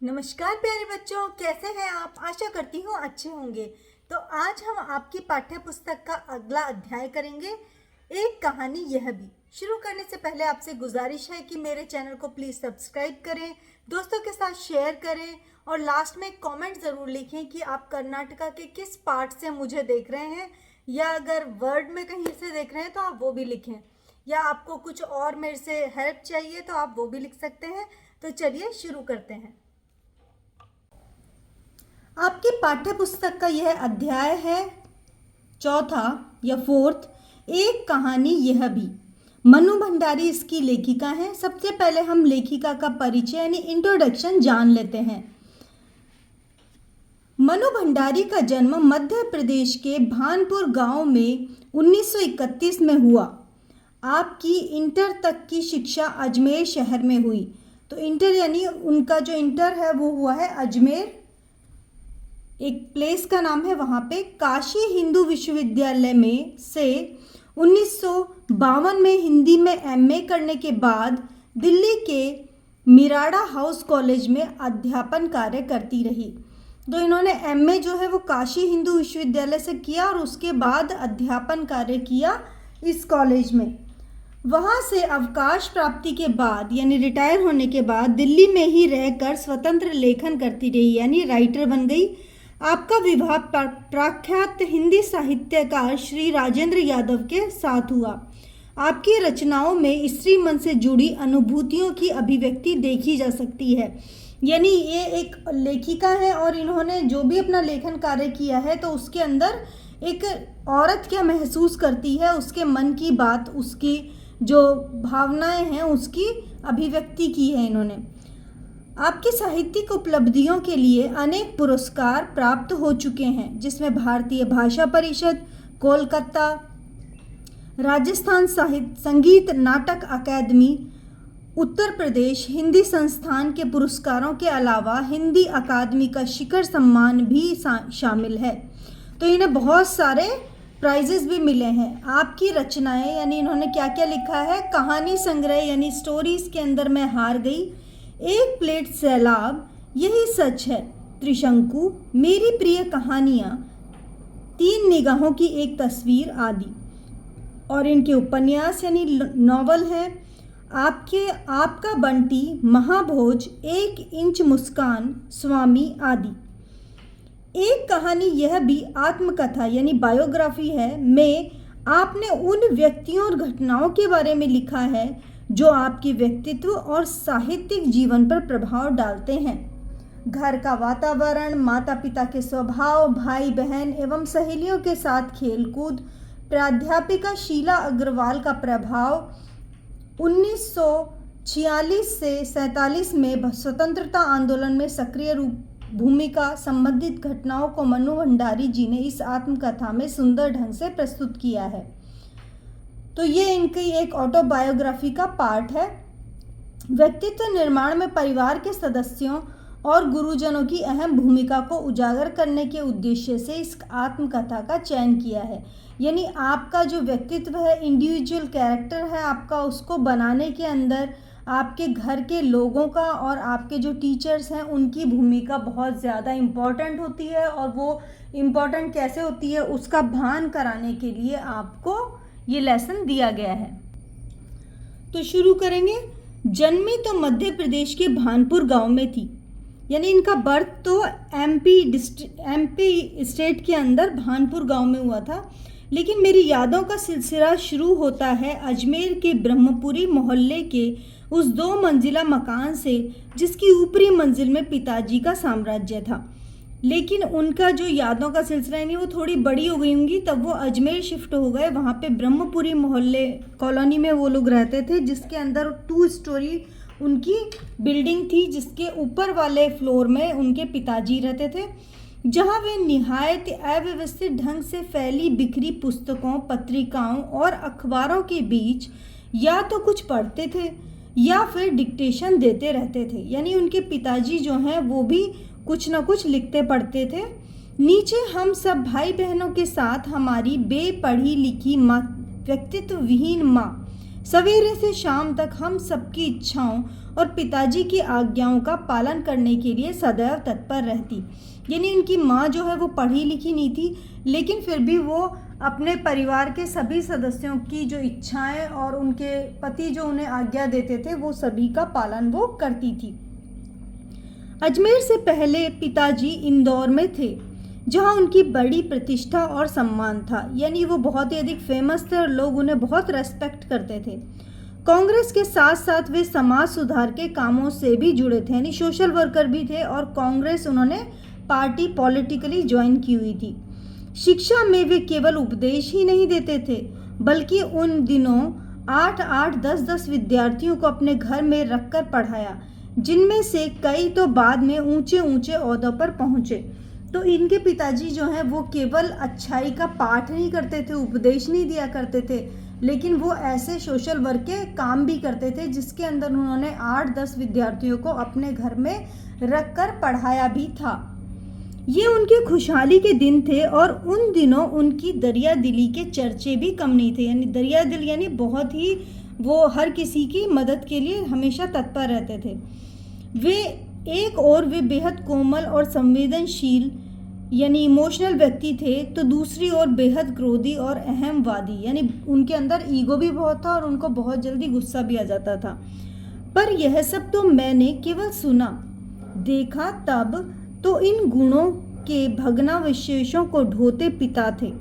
नमस्कार प्यारे बच्चों, कैसे हैं आप। आशा करती हूँ अच्छे होंगे। तो आज हम आपकी पाठ्य पुस्तक का अगला अध्याय करेंगे, एक कहानी यह भी। शुरू करने से पहले आपसे गुजारिश है कि मेरे चैनल को प्लीज़ सब्सक्राइब करें, दोस्तों के साथ शेयर करें और लास्ट में एक कमेंट ज़रूर लिखें कि आप कर्नाटका के किस पार्ट से मुझे देख रहे हैं, या अगर वर्ड में कहीं से देख रहे हैं तो आप वो भी लिखें, या आपको कुछ और मेरे से हेल्प चाहिए तो आप वो भी लिख सकते हैं। तो चलिए शुरू करते हैं। आपकी पाठ्य पुस्तक का यह अध्याय है चौथा या फोर्थ, एक कहानी यह भी। मनु भंडारी इसकी लेखिका हैं। सबसे पहले हम लेखिका का परिचय यानी इंट्रोडक्शन जान लेते हैं। मनु भंडारी का जन्म मध्य प्रदेश के भानपुर गांव में 1931 में हुआ। आपकी इंटर तक की शिक्षा अजमेर शहर में हुई। तो इंटर यानी उनका जो इंटर है वो हुआ है अजमेर, एक प्लेस का नाम है वहाँ पे। काशी हिंदू विश्वविद्यालय में से 1952 में हिंदी में एमए करने के बाद दिल्ली के मिराड़ा हाउस कॉलेज में अध्यापन कार्य करती रही। तो इन्होंने एमए जो है वो काशी हिंदू विश्वविद्यालय से किया और उसके बाद अध्यापन कार्य किया इस कॉलेज में। वहाँ से अवकाश प्राप्ति के बाद यानी रिटायर होने के बाद दिल्ली में ही रहकर स्वतंत्र लेखन करती रही, यानी राइटर बन गई। आपका विवाह प्रख्यात हिंदी साहित्यकार श्री राजेंद्र यादव के साथ हुआ। आपकी रचनाओं में स्त्री मन से जुड़ी अनुभूतियों की अभिव्यक्ति देखी जा सकती है। यानी ये एक लेखिका है और इन्होंने जो भी अपना लेखन कार्य किया है तो उसके अंदर एक औरत क्या महसूस करती है, उसके मन की बात, उसकी जो भावनाएं हैं उसकी अभिव्यक्ति की है इन्होंने। आपकी साहित्यिक उपलब्धियों के लिए अनेक पुरस्कार प्राप्त हो चुके हैं, जिसमें भारतीय भाषा परिषद, कोलकाता, राजस्थान साहित्य संगीत नाटक अकादमी, उत्तर प्रदेश हिंदी संस्थान के पुरस्कारों के अलावा हिंदी अकादमी का शिखर सम्मान भी शामिल है। तो इन्हें बहुत सारे प्राइजेस भी मिले हैं। आपकी रचनाएं यानी इन्होंने क्या क्या लिखा है, कहानी संग्रह यानी स्टोरीज के अंदर मैं हार गई, एक प्लेट सैलाब, यही सच है, त्रिशंकु, मेरी प्रिय कहानियाँ, तीन निगाहों की एक तस्वीर आदि। और इनके उपन्यास यानी नॉवल हैं आपका बंटी, महाभोज, एक इंच मुस्कान, स्वामी आदि। एक कहानी यह भी आत्मकथा यानी बायोग्राफी है में आपने उन व्यक्तियों और घटनाओं के बारे में लिखा है जो आपके व्यक्तित्व और साहित्यिक जीवन पर प्रभाव डालते हैं। घर का वातावरण, माता पिता के स्वभाव, भाई बहन एवं सहेलियों के साथ खेलकूद, प्राध्यापिका शीला अग्रवाल का प्रभाव, 1946 से 47 में स्वतंत्रता आंदोलन में सक्रिय भूमिका संबंधित घटनाओं को मनु भंडारी जी ने इस आत्मकथा में सुंदर ढंग से प्रस्तुत किया है। तो ये इनकी एक ऑटोबायोग्राफी का पार्ट है। व्यक्तित्व निर्माण में परिवार के सदस्यों और गुरुजनों की अहम भूमिका को उजागर करने के उद्देश्य से इस आत्मकथा का चयन किया है। यानी आपका जो व्यक्तित्व है, इंडिविजुअल कैरेक्टर है आपका, उसको बनाने के अंदर आपके घर के लोगों का और आपके जो टीचर्स हैं उनकी भूमिका बहुत ज़्यादा इम्पॉर्टेंट होती है। और वो इम्पॉर्टेंट कैसे होती है उसका भान कराने के लिए आपको ये लेसन दिया गया है। तो शुरू करेंगे। जन्मी तो मध्य प्रदेश के भानपुर गांव में थी, यानी इनका बर्थ तो एमपी स्टेट के अंदर भानपुर गांव में हुआ था, लेकिन मेरी यादों का सिलसिला शुरू होता है अजमेर के ब्रह्मपुरी मोहल्ले के उस 2 मंजिला मकान से जिसकी ऊपरी मंजिल में पिताजी का साम्राज्य था। लेकिन उनका जो यादों का सिलसिला यानी वो थोड़ी बड़ी हो गई होंगी, तब वो अजमेर शिफ्ट हो गए। वहाँ पे ब्रह्मपुरी मोहल्ले कॉलोनी में वो लोग रहते थे, जिसके अंदर 2 स्टोरी उनकी बिल्डिंग थी, जिसके ऊपर वाले फ्लोर में उनके पिताजी रहते थे, जहाँ वे निहायत अव्यवस्थित ढंग से फैली बिखरी पुस्तकों, पत्रिकाओं और अखबारों के बीच या तो कुछ पढ़ते थे या फिर डिक्टेशन देते रहते थे। यानी उनके पिताजी जो हैं वो भी कुछ न कुछ लिखते पढ़ते थे। नीचे हम सब भाई बहनों के साथ हमारी बेपढ़ी लिखी व्यक्तित्व विहीन माँ, सवेरे से शाम तक हम सबकी इच्छाओं और पिताजी की आज्ञाओं का पालन करने के लिए सदैव तत्पर रहती। यानी उनकी माँ जो है वो पढ़ी लिखी नहीं थी, लेकिन फिर भी वो अपने परिवार के सभी सदस्यों की जो इच्छाएं और उनके पति जो उन्हें आज्ञा देते थे वो सभी का पालन वो करती थी। अजमेर से पहले पिताजी इंदौर में थे, जहां उनकी बड़ी प्रतिष्ठा और सम्मान था। यानी वो बहुत ही अधिक फेमस थे और लोग उन्हें बहुत रेस्पेक्ट करते थे। कांग्रेस के साथ साथ वे समाज सुधार के कामों से भी जुड़े थे, यानी सोशल वर्कर भी थे और कांग्रेस उन्होंने पार्टी पॉलिटिकली ज्वाइन की हुई थी। शिक्षा में वे केवल उपदेश ही नहीं देते थे, बल्कि उन दिनों 8-8, 10-10 विद्यार्थियों को अपने घर में रखकर पढ़ाया, जिनमें से कई तो बाद में ऊंचे ऊंचे ओहदों पर पहुंचे। तो इनके पिताजी जो हैं वो केवल अच्छाई का पाठ नहीं करते थे, उपदेश नहीं दिया करते थे, लेकिन वो ऐसे सोशल वर्क के काम भी करते थे जिसके अंदर उन्होंने 8-10 विद्यार्थियों को अपने घर में रखकर पढ़ाया भी था। ये उनकी खुशहाली के दिन थे और उन दिनों उनकी दरिया दिली के चर्चे भी कम नहीं थे। यानी दरिया दिल यानी बहुत ही वो हर किसी की मदद के लिए हमेशा तत्पर रहते थे। वे बेहद कोमल और संवेदनशील यानी इमोशनल व्यक्ति थे, तो दूसरी ओर बेहद क्रोधी और अहमवादी, यानी उनके अंदर ईगो भी बहुत था और उनको बहुत जल्दी गुस्सा भी आ जाता था। पर यह सब तो मैंने केवल सुना, देखा तब तो इन गुणों के भग्नावशेषों को ढोते पिता थे।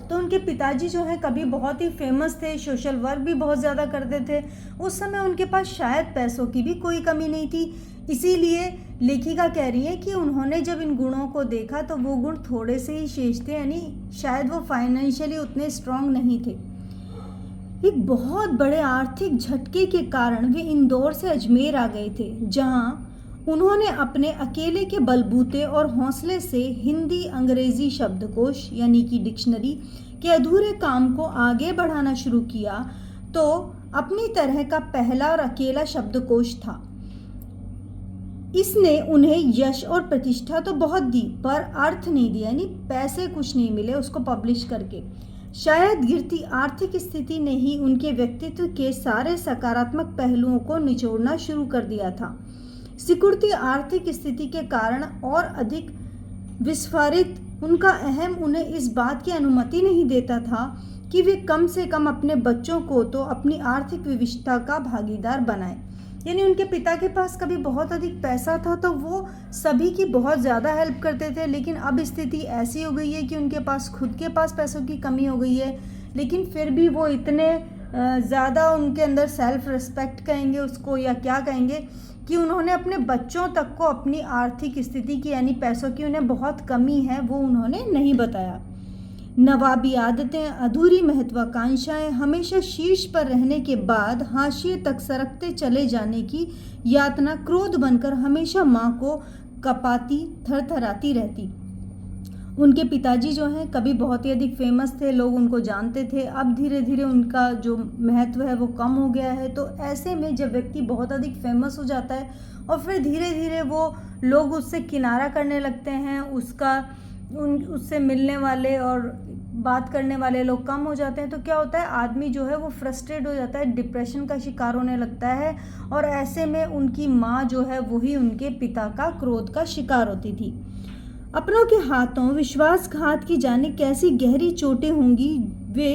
तो उनके पिताजी जो हैं कभी बहुत ही फेमस थे, सोशल वर्क भी बहुत ज़्यादा करते थे। उस समय उनके पास शायद पैसों की भी कोई कमी नहीं थी, इसीलिए लेखिका कह रही है कि उन्होंने जब इन गुणों को देखा तो वो गुण थोड़े से ही शेष थे, यानी शायद वो फाइनेंशियली उतने स्ट्रांग नहीं थे। एक बहुत बड़े आर्थिक झटके के कारण वे इंदौर से अजमेर आ गए थे, जहाँ उन्होंने अपने अकेले के बलबूते और हौसले से हिंदी अंग्रेजी शब्दकोश यानी कि डिक्शनरी के अधूरे काम को आगे बढ़ाना शुरू किया। तो अपनी तरह का पहला और अकेला शब्दकोश था। इसने उन्हें यश और प्रतिष्ठा तो बहुत दी, पर अर्थ नहीं दिया, यानी पैसे कुछ नहीं मिले उसको पब्लिश करके। शायद गिरती आर्थिक स्थिति ने ही उनके व्यक्तित्व के सारे सकारात्मक पहलुओं को निचोड़ना शुरू कर दिया था। सिकुड़ती आर्थिक स्थिति के कारण और अधिक विस्फारित उनका अहम उन्हें इस बात की अनुमति नहीं देता था कि वे कम से कम अपने बच्चों को तो अपनी आर्थिक विविधता का भागीदार बनाएं। यानी उनके पिता के पास कभी बहुत अधिक पैसा था तो वो सभी की बहुत ज़्यादा हेल्प करते थे, लेकिन अब स्थिति ऐसी हो गई है कि उनके पास खुद के पास पैसों की कमी हो गई है, लेकिन फिर भी वो इतने ज़्यादा उनके अंदर सेल्फ रिस्पेक्ट कहेंगे उसको या क्या कहेंगे कि उन्होंने अपने बच्चों तक को अपनी आर्थिक स्थिति की यानी पैसों की उन्हें बहुत कमी है वो उन्होंने नहीं बताया। नवाबी आदतें, अधूरी महत्वाकांक्षाएं, हमेशा शीर्ष पर रहने के बाद हाशिए तक सरकते चले जाने की यातना क्रोध बनकर हमेशा माँ को कपाती थरथराती रहती। उनके पिताजी जो हैं कभी बहुत ही अधिक फेमस थे, लोग उनको जानते थे, अब धीरे धीरे उनका जो महत्व है वो कम हो गया है। तो ऐसे में जब व्यक्ति बहुत अधिक फेमस हो जाता है और फिर धीरे धीरे वो लोग उससे किनारा करने लगते हैं, उससे मिलने वाले और बात करने वाले लोग कम हो जाते हैं, तो क्या होता है आदमी जो है वो फ्रस्ट्रेट हो जाता है, डिप्रेशन का शिकार होने लगता है। और ऐसे में उनकी माँ जो है वही उनके पिता का क्रोध का शिकार होती थी। अपनों के हाथों विश्वासघात की जाने कैसी गहरी चोटें होंगी वे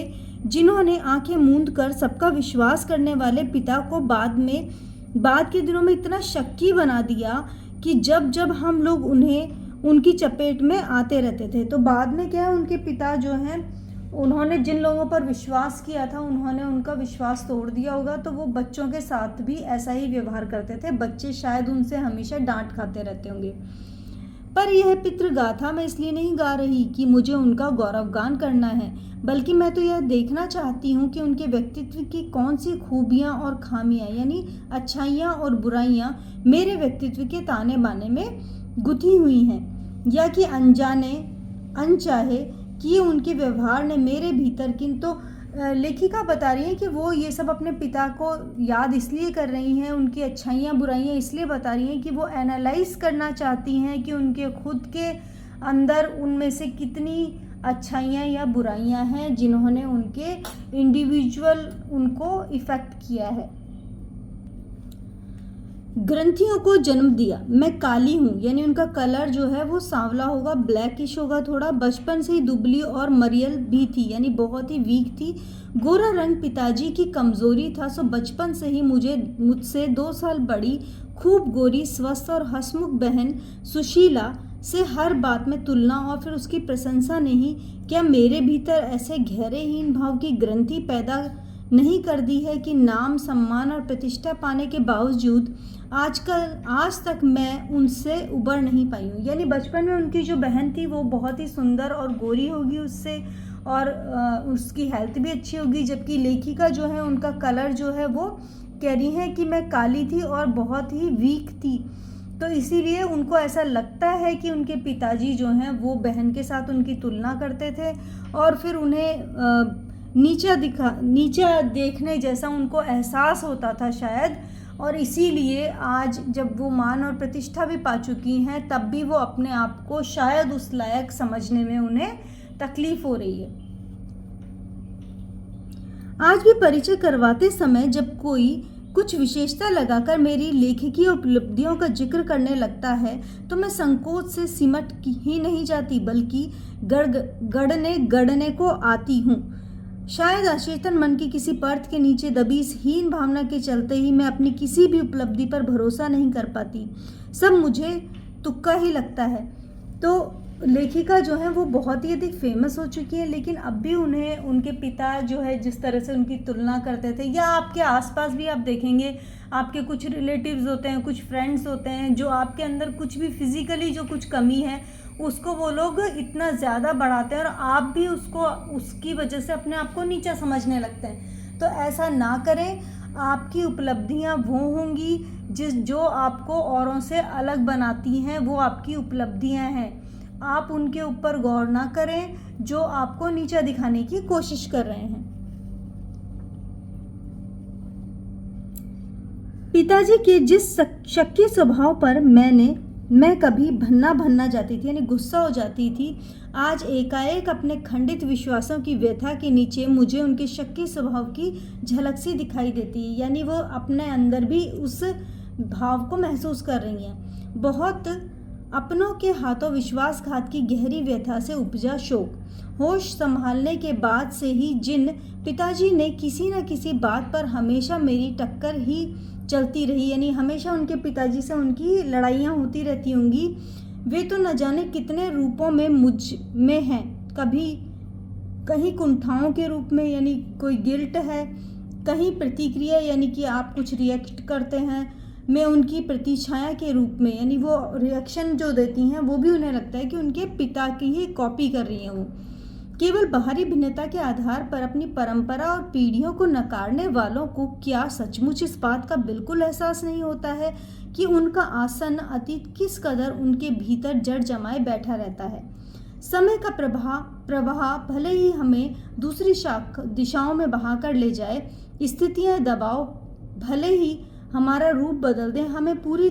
जिन्होंने आंखें मूंद कर सबका विश्वास करने वाले पिता को बाद के दिनों में इतना शक्की बना दिया कि जब जब हम लोग उनकी चपेट में आते रहते थे। तो बाद में क्या है, उनके पिता जो हैं उन्होंने जिन लोगों पर विश्वास किया था उन्होंने उनका विश्वास तोड़ दिया होगा, तो वो बच्चों के साथ भी ऐसा ही व्यवहार करते थे। बच्चे शायद उनसे हमेशा डांट खाते रहते होंगे। पर यह पितृगाथा मैं इसलिए नहीं गा रही कि मुझे उनका गौरवगान करना है, बल्कि मैं तो यह देखना चाहती हूँ कि उनके व्यक्तित्व की कौन सी खूबियाँ और खामियाँ यानी अच्छाइयाँ और बुराइयाँ मेरे व्यक्तित्व के ताने बाने में गुथी हुई हैं, या कि अनचाहे कि उनके व्यवहार ने मेरे भीतर किंतु लेखिका बता रही है कि वो ये सब अपने पिता को याद इसलिए कर रही हैं, उनकी अच्छाइयाँ बुराइयाँ इसलिए बता रही हैं कि वो एनालाइज करना चाहती हैं कि उनके खुद के अंदर उनमें से कितनी अच्छाइयाँ या बुराइयाँ हैं जिन्होंने उनके इंडिविजुअल उनको इफ़ेक्ट किया है। ग्रंथियों को जन्म दिया। मैं काली हूँ, यानी उनका कलर जो है वो सांवला होगा, ब्लैकिश होगा थोड़ा। बचपन से ही दुबली और मरियल भी थी, यानी बहुत ही वीक थी। गोरा रंग पिताजी की कमजोरी था, सो बचपन से ही मुझसे 2 साल बड़ी, खूब गोरी, स्वस्थ और हंसमुख बहन सुशीला से हर बात में तुलना और फिर उसकी प्रशंसा ने ही क्या मेरे भीतर ऐसे गहरे हीन भाव की ग्रंथि पैदा नहीं कर दी है कि नाम, सम्मान और प्रतिष्ठा पाने के बावजूद आज तक मैं उनसे उबर नहीं पाई हूँ। यानी बचपन में उनकी जो बहन थी वो बहुत ही सुंदर और गोरी होगी उससे, और उसकी हेल्थ भी अच्छी होगी, जबकि लेखिका जो है उनका कलर जो है वो कह रही है कि मैं काली थी और बहुत ही वीक थी। तो इसीलिए उनको ऐसा लगता है कि उनके पिताजी जो हैं वो बहन के साथ उनकी तुलना करते थे और फिर उन्हें नीचा देखने जैसा उनको एहसास होता था शायद, और इसीलिए आज जब वो मान और प्रतिष्ठा भी पा चुकी हैं तब भी वो अपने आप को शायद उस लायक समझने में उन्हें तकलीफ हो रही है। आज भी परिचय करवाते समय जब कोई कुछ विशेषता लगाकर मेरी लेखकीय उपलब्धियों का जिक्र करने लगता है तो मैं संकोच से सिमट ही नहीं जाती, बल्कि गढ़ने को आती हूँ। शायद अचेतन मन की किसी परत के नीचे दबी इस हीन भावना के चलते ही मैं अपनी किसी भी उपलब्धि पर भरोसा नहीं कर पाती। सब मुझे तुक्का ही लगता है। तो लेखिका जो है वो बहुत ही अधिक फेमस हो चुकी है, लेकिन अब भी उन्हें उनके पिता जो है जिस तरह से उनकी तुलना करते थे, या आपके आसपास भी आप देखेंगे आपके कुछ रिलेटिव्स होते हैं, कुछ फ्रेंड्स होते हैं जो आपके अंदर कुछ भी फिजिकली जो कुछ कमी है उसको वो लोग इतना ज़्यादा बढ़ाते हैं और आप भी उसकी वजह से अपने आप को नीचा समझने लगते हैं। तो ऐसा ना करें। आपकी उपलब्धियां वो होंगी जो आपको औरों से अलग बनाती हैं, वो आपकी उपलब्धियां हैं। आप उनके ऊपर गौर ना करें जो आपको नीचा दिखाने की कोशिश कर रहे हैं। पिताजी के जिस शक्की स्वभाव पर मैं कभी भन्ना जाती थी, यानी गुस्सा हो जाती थी, आज एकाएक अपने खंडित विश्वासों की व्यथा के नीचे मुझे उनके शक्की स्वभाव की झलक सी दिखाई देती है। यानी वो अपने अंदर भी उस भाव को महसूस कर रही हैं। बहुत अपनों के हाथों विश्वासघात की गहरी व्यथा से उपजा शोक। होश संभालने के बाद से ही जिन पिताजी ने किसी न किसी बात पर हमेशा मेरी टक्कर ही चलती रही, यानी हमेशा उनके पिताजी से उनकी लड़ाइयाँ होती रहती होंगी, वे तो न जाने कितने रूपों में मुझ में हैं। कहीं कुंठाओं के रूप में, यानी कोई गिल्ट है, कहीं प्रतिक्रिया यानी कि आप कुछ रिएक्ट करते हैं, मैं उनकी प्रतिछाया के रूप में, यानी वो रिएक्शन जो देती हैं वो भी उन्हें लगता है कि उनके पिता की ही कॉपी कर रही हैं वो। केवल बाहरी भिन्नता के आधार पर अपनी परंपरा और पीढ़ियों को नकारने वालों को क्या सचमुच इस बात का बिल्कुल एहसास नहीं होता है कि उनका आसन्न अतीत किस कदर उनके भीतर जड़ जमाए बैठा रहता है। समय का प्रवाह भले ही हमें दूसरी दिशाओं में बहाकर ले जाए, स्थितियां दबाव भले ही हमारा रूप बदल दें, हमें पूरी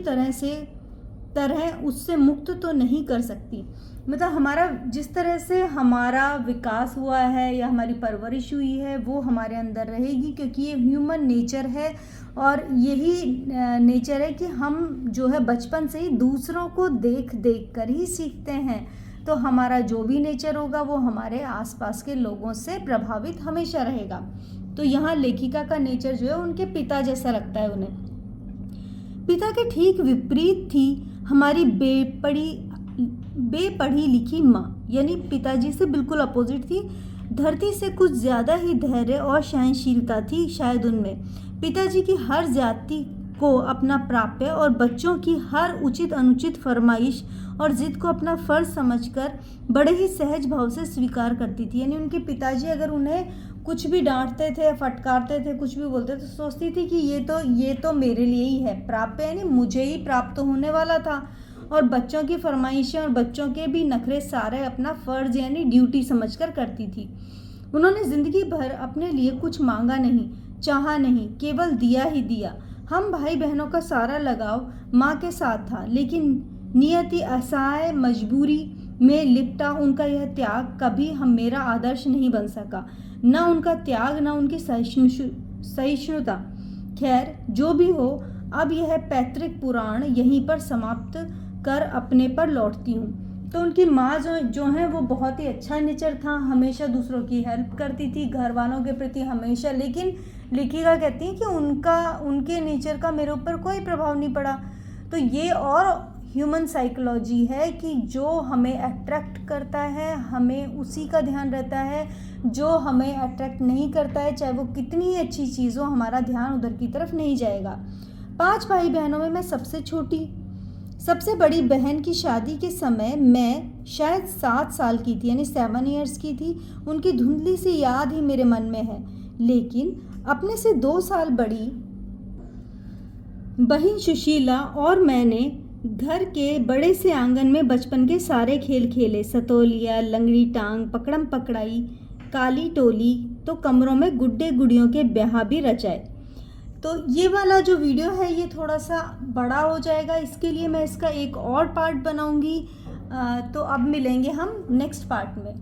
तरह उससे मुक्त तो नहीं कर सकती। मतलब हमारा जिस तरह से हमारा विकास हुआ है या हमारी परवरिश हुई है वो हमारे अंदर रहेगी, क्योंकि ये ह्यूमन नेचर है और यही नेचर है कि हम जो है बचपन से ही दूसरों को देख कर ही सीखते हैं। तो हमारा जो भी नेचर होगा वो हमारे आसपास के लोगों से प्रभावित हमेशा रहेगा। तो यहाँ लेखिका का नेचर जो है उनके पिता जैसा लगता है उन्हें। पिता के ठीक विपरीत थी हमारी बेपढ़ी लिखी माँ, यानी पिताजी से बिल्कुल अपोजिट थी। धरती से कुछ ज़्यादा ही धैर्य और सहनशीलता थी शायद उनमें। पिताजी की हर जाति को अपना प्राप्य और बच्चों की हर उचित अनुचित फरमाइश और जिद को अपना फर्ज समझकर बड़े ही सहज भाव से स्वीकार करती थी। यानी उनके पिताजी अगर उन्हें कुछ भी डांटते थे, फटकारते थे, कुछ भी बोलते थे, तो सोचती थी कि ये तो मेरे लिए ही है प्राप्य, यानी मुझे ही प्राप्त होने वाला था। और बच्चों की फरमाइशें और बच्चों के भी नखरे सारे अपना फ़र्ज यानी ड्यूटी समझकर करती थी। उन्होंने ज़िंदगी भर अपने लिए कुछ मांगा नहीं, चाहा नहीं, केवल दिया ही दिया। हम भाई बहनों का सारा लगाव माँ के साथ था, लेकिन नियति असहाय मजबूरी में लिपटा उनका यह त्याग कभी मेरा आदर्श नहीं बन सका। न उनका त्याग, न उनकी सहिष्णुता। खैर जो भी हो, अब यह पैतृक पुराण यहीं पर समाप्त कर अपने पर लौटती हूँ। तो उनकी माँ जो है वो बहुत ही अच्छा नेचर था, हमेशा दूसरों की हेल्प करती थी, घर वालों के प्रति हमेशा। लेकिन लेखिका कहती है कि उनके नेचर का मेरे ऊपर कोई प्रभाव नहीं पड़ा। तो ये और ह्यूमन साइकोलॉजी है कि जो हमें अट्रैक्ट करता है हमें उसी का ध्यान रहता है, जो हमें अट्रैक्ट नहीं करता है चाहे वो कितनी ही अच्छी चीज़ हो, हमारा ध्यान उधर की तरफ नहीं जाएगा। 5 भाई बहनों में मैं सबसे छोटी। सबसे बड़ी बहन की शादी के समय मैं शायद 7 साल की थी, यानी 7 ईयर्स की थी। उनकी धुंधली सी याद ही मेरे मन में है। लेकिन अपने से 2 साल बड़ी बहन सुशीला और मैंने घर के बड़े से आंगन में बचपन के सारे खेल खेले। सतोलिया, लंगड़ी टांग, पकड़म पकड़ाई, काली टोली, तो कमरों में गुड्डे गुड़ियों के ब्याह भी रचाए। तो ये वाला जो वीडियो है ये थोड़ा सा बड़ा हो जाएगा, इसके लिए मैं इसका एक और पार्ट बनाऊंगी। तो अब मिलेंगे हम नेक्स्ट पार्ट में।